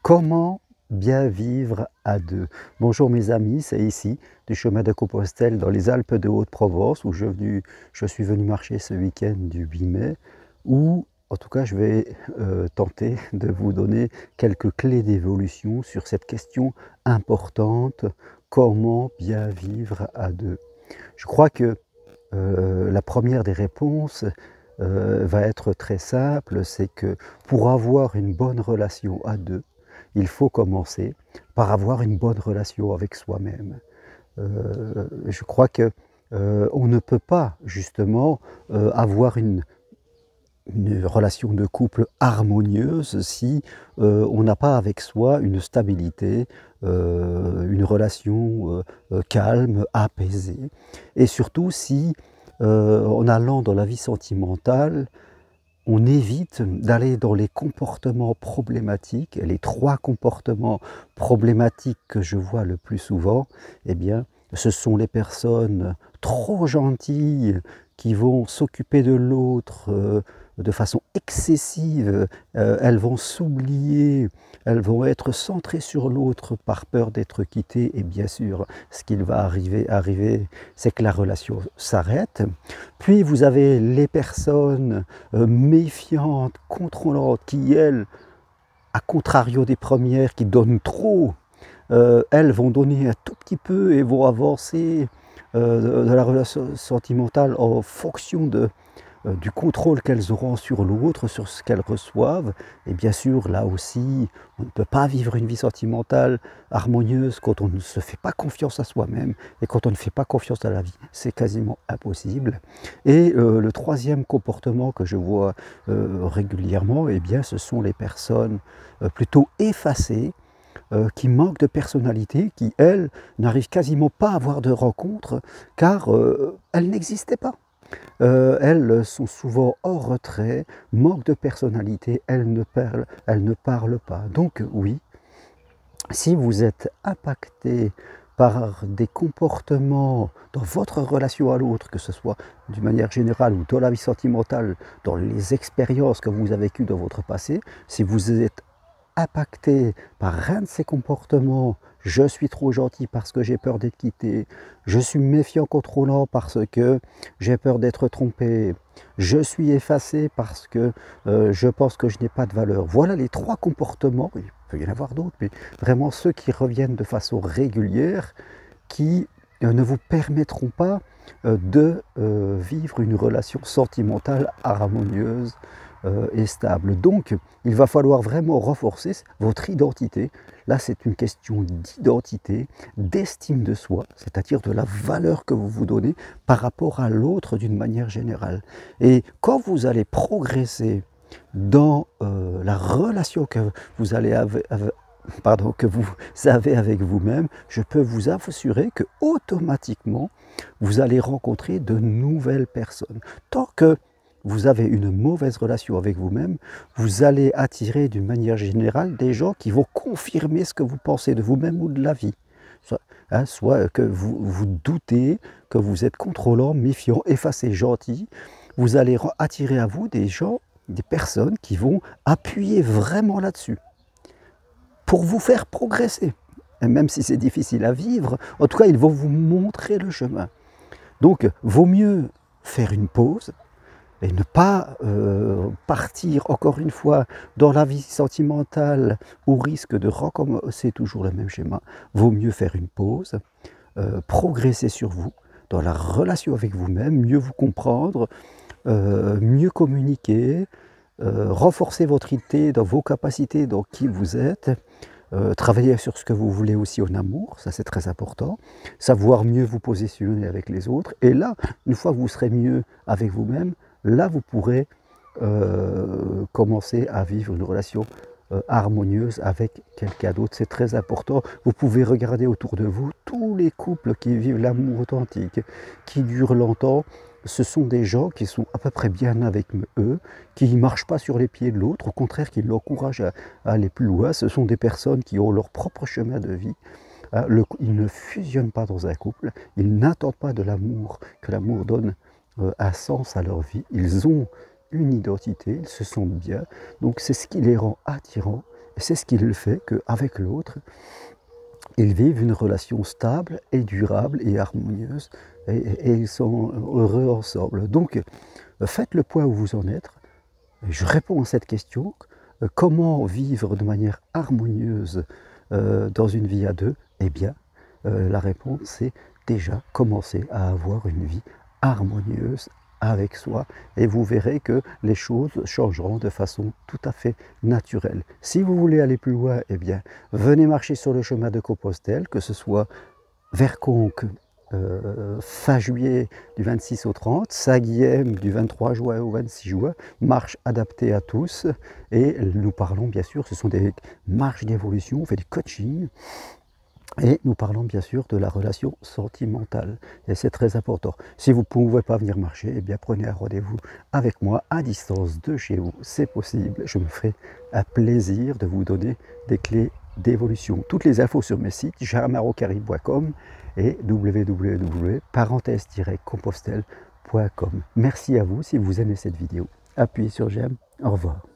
Comment bien vivre à deux? Bonjour mes amis, c'est ici du chemin de Compostelle dans les Alpes de Haute-Provence où je suis venu marcher ce week-end du 8 mai, où en tout cas je vais tenter de vous donner quelques clés d'évolution sur cette question importante: comment bien vivre à deux? Je crois que la première des réponses va être très simple, c'est que pour avoir une bonne relation à deux, il faut commencer par avoir une bonne relation avec soi-même. Je crois que, on ne peut pas justement, avoir une relation de couple harmonieuse si, on n'a pas avec soi une stabilité, une relation, calme, apaisée, et surtout si, en allant dans la vie sentimentale, on évite d'aller dans les comportements problématiques. Et les 3 comportements problématiques que je vois le plus souvent, eh bien, ce sont les personnes trop gentilles qui vont s'occuper de l'autre, de façon excessive. Elles vont s'oublier, elles vont être centrées sur l'autre par peur d'être quittées, et bien sûr, ce qu'il va arriver, c'est que la relation s'arrête. Puis vous avez les personnes méfiantes, contrôlantes, qui elles, à contrario des premières qui donnent trop, elles vont donner un tout petit peu et vont avancer de la relation sentimentale en fonction du contrôle qu'elles auront sur l'autre, sur ce qu'elles reçoivent. Et bien sûr, là aussi, on ne peut pas vivre une vie sentimentale harmonieuse quand on ne se fait pas confiance à soi-même, et quand on ne fait pas confiance à la vie, c'est quasiment impossible. Et le troisième comportement que je vois régulièrement, eh bien, ce sont les personnes plutôt effacées, qui manquent de personnalité, qui, elles, n'arrivent quasiment pas à avoir de rencontres, car elles n'existaient pas. Elles sont souvent en retrait, manquent de personnalité, elles ne parlent pas. Donc oui, si vous êtes impacté par des comportements dans votre relation à l'autre, que ce soit d'une manière générale ou dans la vie sentimentale, dans les expériences que vous avez vécues dans votre passé, si vous êtes impacté par un de ces comportements: je suis trop gentil parce que j'ai peur d'être quitté, je suis méfiant, contrôlant parce que j'ai peur d'être trompé, je suis effacé parce que je pense que je n'ai pas de valeur. Voilà les 3 comportements, il peut y en avoir d'autres, mais vraiment ceux qui reviennent de façon régulière, qui ne vous permettront pas de vivre une relation sentimentale harmonieuse et stable. Donc, il va falloir vraiment renforcer votre identité. Là, c'est une question d'identité, d'estime de soi, c'est-à-dire de la valeur que vous vous donnez par rapport à l'autre d'une manière générale. Et quand vous allez progresser dans la relation que vous allez que vous avez avec vous-même, je peux vous assurer que automatiquement, vous allez rencontrer de nouvelles personnes. Tant que vous avez une mauvaise relation avec vous-même, vous allez attirer d'une manière générale des gens qui vont confirmer ce que vous pensez de vous-même ou de la vie. Soit que vous doutez, que vous êtes contrôlant, méfiant, effacé, gentil. Vous allez attirer à vous des gens, des personnes qui vont appuyer vraiment là-dessus pour vous faire progresser. Et même si c'est difficile à vivre, en tout cas, ils vont vous montrer le chemin. Donc, vaut mieux faire une pause et ne pas partir encore une fois dans la vie sentimentale au risque de recommencer toujours le même schéma. Vaut mieux faire une pause, progresser sur vous, dans la relation avec vous-même, mieux vous comprendre, mieux communiquer, renforcer votre idée dans vos capacités, dans qui vous êtes, travailler sur ce que vous voulez aussi en amour, ça c'est très important, savoir mieux vous positionner avec les autres. Et là, une fois que vous serez mieux avec vous-même, là vous pourrez commencer à vivre une relation harmonieuse avec quelqu'un d'autre. C'est très important. Vous pouvez regarder autour de vous tous les couples qui vivent l'amour authentique, qui durent longtemps. Ce sont des gens qui sont à peu près bien avec eux, qui ne marchent pas sur les pieds de l'autre, au contraire qui l'encouragent à aller plus loin. Ce sont des personnes qui ont leur propre chemin de vie. Ils ne fusionnent pas dans un couple, ils n'attendent pas de l'amour, que l'amour donne un sens à leur vie. Ils ont une identité, ils se sentent bien, donc c'est ce qui les rend attirants, c'est ce qui le fait qu'avec l'autre, ils vivent une relation stable et durable et harmonieuse, et ils sont heureux ensemble. Donc, faites le point où vous en êtes. Je réponds à cette question, comment vivre de manière harmonieuse dans une vie à deux? Eh bien, la réponse c'est déjà commencer à avoir une vie harmonieuse avec soi, et vous verrez que les choses changeront de façon tout à fait naturelle. Si vous voulez aller plus loin, eh bien, venez marcher sur le chemin de Compostelle, que ce soit vers Conques, fin juillet du 26 au 30, Saint-Guilhem du 23 juin au 26 juin, marche adaptée à tous, et nous parlons bien sûr, ce sont des marches d'évolution, on fait du coaching, et nous parlons bien sûr de la relation sentimentale, et c'est très important. Si vous ne pouvez pas venir marcher, eh bien prenez un rendez-vous avec moi à distance de chez vous, c'est possible. Je me ferai un plaisir de vous donner des clés d'évolution. Toutes les infos sur mes sites, jarmarocari.com et www.parenthèse-compostelle.com. Merci à vous si vous aimez cette vidéo. Appuyez sur j'aime. Au revoir.